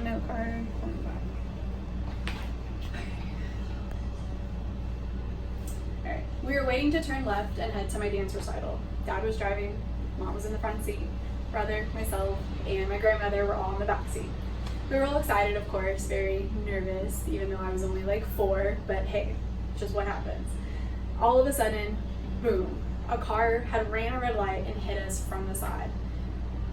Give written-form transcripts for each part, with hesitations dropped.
note card. Alright, we were waiting to turn left and head to my dance recital. Dad was driving, Mom was in the front seat, brother, myself, and my grandmother were all in the back seat. We were all excited, of course, very nervous, even though I was only like 4, but hey, just what happens. All of a sudden, boom, a car had ran a red light and hit us from the side.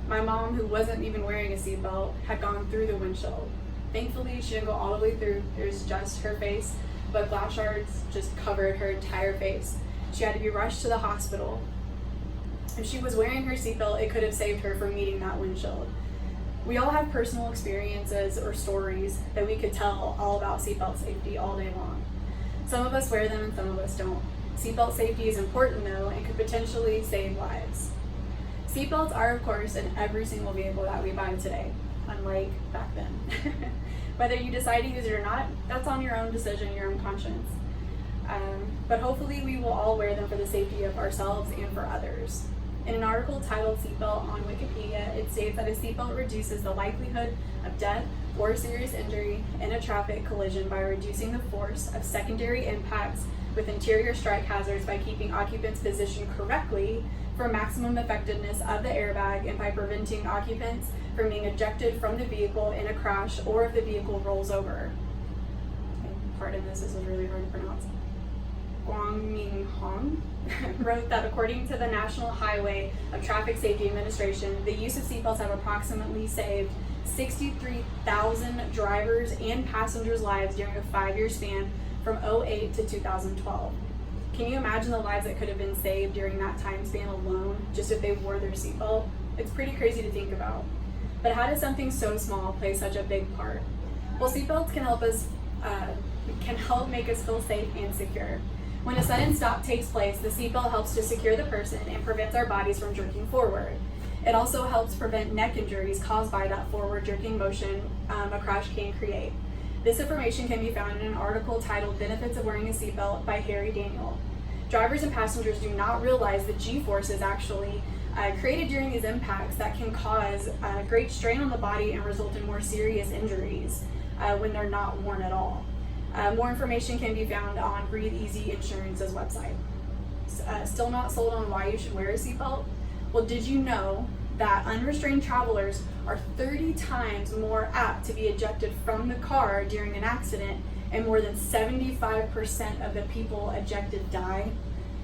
My mom, who wasn't even wearing a seatbelt, had gone through the windshield. Thankfully, she didn't go all the way through. There's just her face, but glass shards just covered her entire face. She had to be rushed to the hospital. If she was wearing her seatbelt, it could have saved her from meeting that windshield. We all have personal experiences or stories that we could tell all about seatbelt safety all day long. Some of us wear them and some of us don't. Seatbelt safety is important though and could potentially save lives. Seatbelts are of course in every single vehicle that we buy today, unlike back then. Whether you decide to use it or not, that's on your own decision, your own conscience. But hopefully we will all wear them for the safety of ourselves and for others. In an article titled Seatbelt on Wikipedia, it states that a seatbelt reduces the likelihood of death or serious injury in a traffic collision by reducing the force of secondary impacts with interior strike hazards by keeping occupants positioned correctly for maximum effectiveness of the airbag and by preventing occupants from being ejected from the vehicle in a crash or if the vehicle rolls over. Okay, pardon this is really hard to pronounce. Guangming Hong wrote that according to the National Highway of Traffic Safety Administration, the use of seatbelts have approximately saved 63,000 drivers and passengers' lives during a 5-year span from 2008 to 2012. Can you imagine the lives that could have been saved during that time span alone, just if they wore their seatbelt? It's pretty crazy to think about. But how does something so small play such a big part? Well, seatbelts can help make us feel safe and secure. When a sudden stop takes place, the seatbelt helps to secure the person and prevents our bodies from jerking forward. It also helps prevent neck injuries caused by that forward jerking motion a crash can create. This information can be found in an article titled Benefits of Wearing a Seatbelt by Harry Daniel. Drivers and passengers do not realize the G-forces actually created during these impacts that can cause great strain on the body and result in more serious injuries when they're not worn at all. More information can be found on Breathe Easy Insurance's website. Still not sold on why you should wear a seatbelt? Well, did you know that unrestrained travelers are 30 times more apt to be ejected from the car during an accident, and more than 75% of the people ejected die?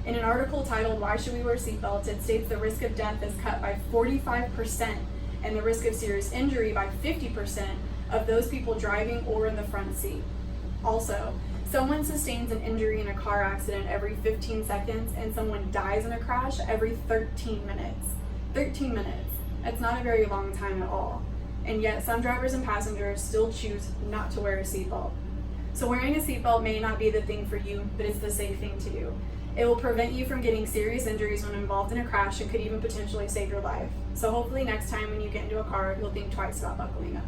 In an article titled Why Should We Wear Seatbelts, it states the risk of death is cut by 45% and the risk of serious injury by 50% of those people driving or in the front seat. Also, someone sustains an injury in a car accident every 15 seconds and someone dies in a crash every 13 minutes. 13 minutes. That's not a very long time at all. And yet some drivers and passengers still choose not to wear a seatbelt. So wearing a seatbelt may not be the thing for you, but it's the safe thing to do. It will prevent you from getting serious injuries when involved in a crash and could even potentially save your life. So hopefully next time when you get into a car, you'll think twice about buckling up.